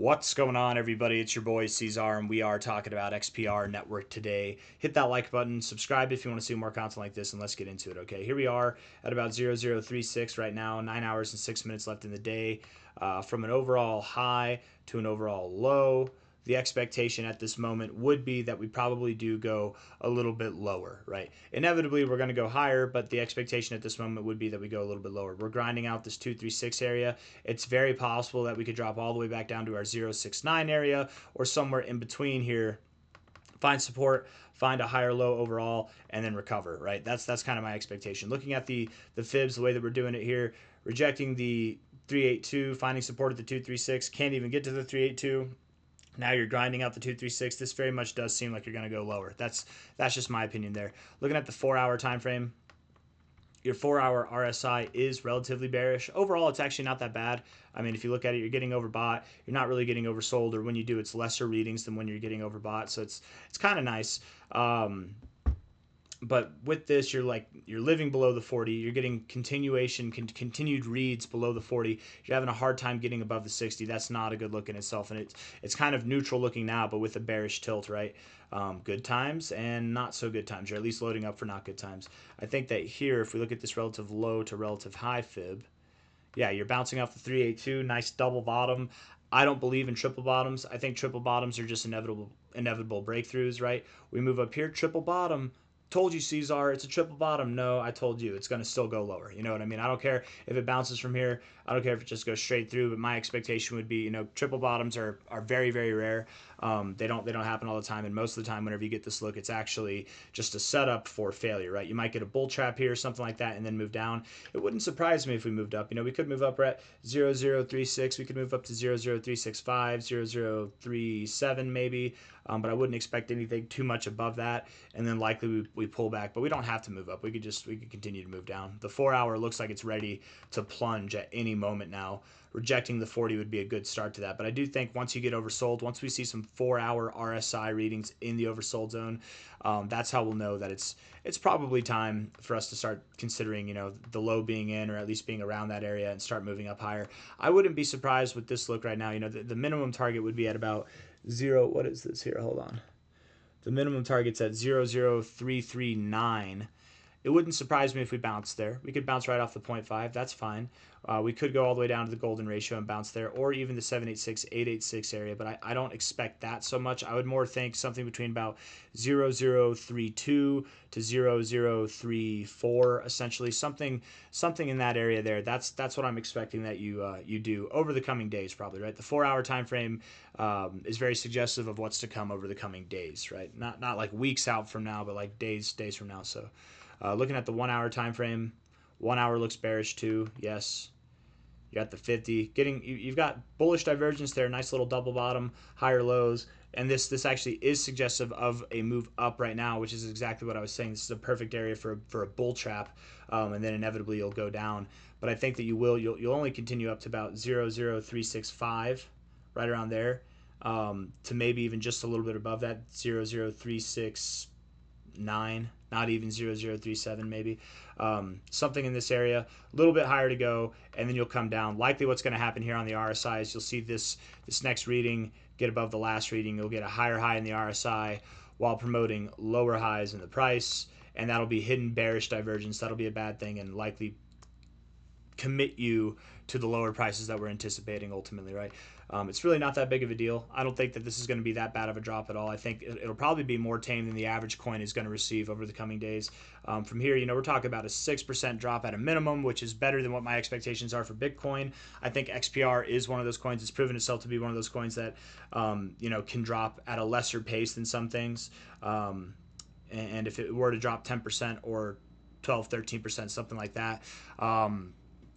What's going on, everybody? It's your boy C-Zar, and we are talking about XPR network today. Hit that like button, subscribe if you want to see more content like this, and let's get into it. Okay, here we are at about 0036 right now, 9 hours and 6 minutes left in the day. From an overall high to an overall low, the expectation at this moment would be that we probably do go a little bit lower, right? Inevitably, we're going to go higher, but the expectation at this moment would be that we go a little bit lower. We're grinding out this 236 area. It's very possible that we could drop all the way back down to our 069 area or somewhere in between here, find support, find a higher low overall, and then recover, right? That's kind of my expectation. Looking at the fibs, the way that we're doing it here, rejecting the 382, finding support at the 236, can't even get to the 382. Now you're grinding out the 236. This very much does seem like you're going to go lower. That's just my opinion there. Looking at the 4-hour time frame, your 4-hour RSI is relatively bearish. Overall, it's actually not that bad. I mean, if you look at it, you're getting overbought. You're not really getting oversold, or when you do, it's lesser readings than when you're getting overbought. So it's kind of nice. But with this, you're living below the 40. You're getting continued reads below the 40. You're having a hard time getting above the 60. That's not a good look in itself, and it's kind of neutral looking now, but with a bearish tilt, right? Good times and not so good times. You're at least loading up for not good times. I think that here, if we look at this relative low to relative high fib, yeah, you're bouncing off the 382. Nice double bottom. I don't believe in triple bottoms. I think triple bottoms are just inevitable breakthroughs, right? We move up here, triple bottom. Told you, C-Zar, it's a triple bottom. No, I told you, it's going to still go lower. You know what I mean? I don't care if it bounces from here. I don't care if it just goes straight through, but my expectation would be, triple bottoms are very, very rare. They don't happen all the time, and most of the time, whenever you get this look, it's actually just a setup for failure, right? You might get a bull trap here, something like that, and then move down. It wouldn't surprise me if we moved up. We could move up at 0036. We could move up to 00365, 0037 maybe, but I wouldn't expect anything too much above that, and then likely we pull back. But we don't have to move up. We could continue to move down. The 4-hour looks like it's ready to plunge at any moment now. Rejecting the 40 would be a good start to that. But I do think once you get oversold, once we see some 4-hour RSI readings in the oversold zone, that's how we'll know that it's probably time for us to start considering, the low being in, or at least being around that area, and start moving up higher. I wouldn't be surprised with this look right now. The minimum target would be at about what is this here? Hold on. The minimum target's at 00339. It wouldn't surprise me if we bounced there. We could bounce right off the 0.5. That's fine. We could go all the way down to the golden ratio and bounce there, or even the 786, 886 area, but I don't expect that so much. I would more think something between about 0032 to 0034, essentially something in that area there. That's what I'm expecting that you do over the coming days, probably, right? The 4-hour time frame is very suggestive of what's to come over the coming days, right? Not like weeks out from now, but like days from now. So. Looking at the 1-hour time frame, 1 hour looks bearish too. Yes, you got the 50. You've got bullish divergence there. Nice little double bottom, higher lows, and this actually is suggestive of a move up right now, which is exactly what I was saying. This is a perfect area for a bull trap, and then inevitably you'll go down. But I think that you'll only continue up to about 00365, right around there, to maybe even just a little bit above that 00369. Not even 0037 maybe. Something in this area, a little bit higher to go, and then you'll come down. Likely what's going to happen here on the RSI is you'll see this next reading get above the last reading. You'll get a higher high in the RSI while promoting lower highs in the price, and that'll be hidden bearish divergence. That'll be a bad thing and likely commit you to the lower prices that we're anticipating ultimately, right? It's really not that big of a deal. I don't think that this is going to be that bad of a drop at all. I think it'll probably be more tame than the average coin is going to receive over the coming days. From here, we're talking about a 6% drop at a minimum, which is better than what my expectations are for Bitcoin. I think XPR is one of those coins. It's proven itself to be one of those coins that, can drop at a lesser pace than some things. And if it were to drop 10% or 12, 13%, something like that,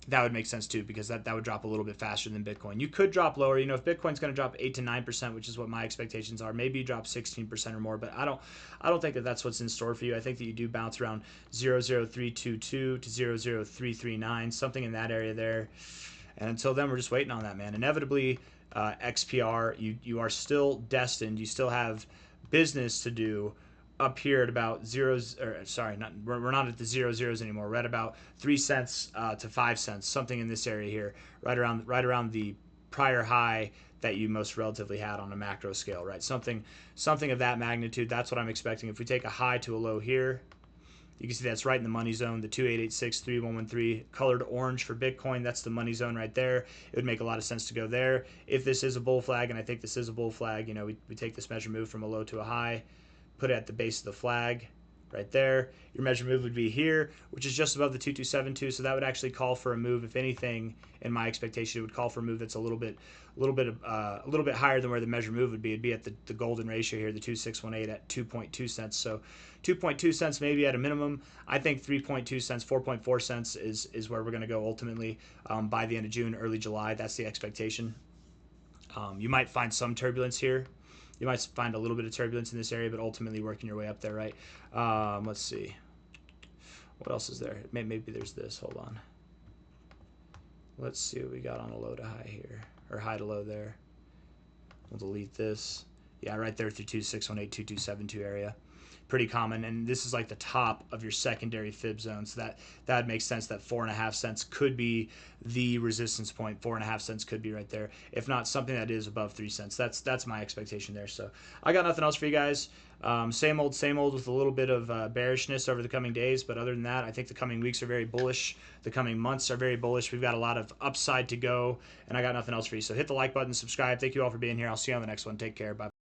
that would make sense too, because that would drop a little bit faster than Bitcoin. You could drop lower. If Bitcoin's going to drop 8 to 9%, which is what my expectations are, maybe you drop 16% or more, but I don't think that that's what's in store for you. I think that you do bounce around 00322 to 00339, something in that area there. And until then, we're just waiting on that, man. Inevitably, XPR, you are still destined. You still have business to do up here at about we're not at the 00s anymore. We're at about 3 cents to 5 cents, something in this area here, right around the prior high that you most relatively had on a macro scale, right? Something of that magnitude. That's what I'm expecting. If we take a high to a low here, you can see that's right in the money zone, the 28863113, colored orange for Bitcoin. That's the money zone right there. It would make a lot of sense to go there. If this is a bull flag, and I think this is a bull flag, you know, we take this measure move from a low to a high, put it at the base of the flag right there. Your measure move would be here, which is just above the 2272. So that would actually call for a move. If anything, in my expectation, it would call for a move that's a little bit higher than where the measure move would be. It'd be at the golden ratio here, the 2618 at 2.2 cents. So 2.2 cents maybe at a minimum. I think 3.2 cents, 4.4 cents is where we're going to go ultimately by the end of June, early July. That's the expectation. You might find some turbulence here. You might find a little bit of turbulence in this area, but ultimately working your way up there, right? Let's see. What else is there? Maybe there's this. Hold on. Let's see what we got on a low to high here, or high to low there. We'll delete this. Yeah, right there through 2618, 2272 area. Pretty common, and this is like the top of your secondary fib zone, so that makes sense that 4.5 cents could be the resistance point. 4.5 cents could be right there, if not something that is above 3 cents. That's my expectation there. So I got nothing else for you guys. Same old with a little bit of bearishness over the coming days, but other than that, I think the coming weeks are very bullish. The coming months are very bullish. We've got a lot of upside to go, and I got nothing else for you. So hit the like button, subscribe. Thank you all for being here. I'll see you on the next one. Take care. Bye.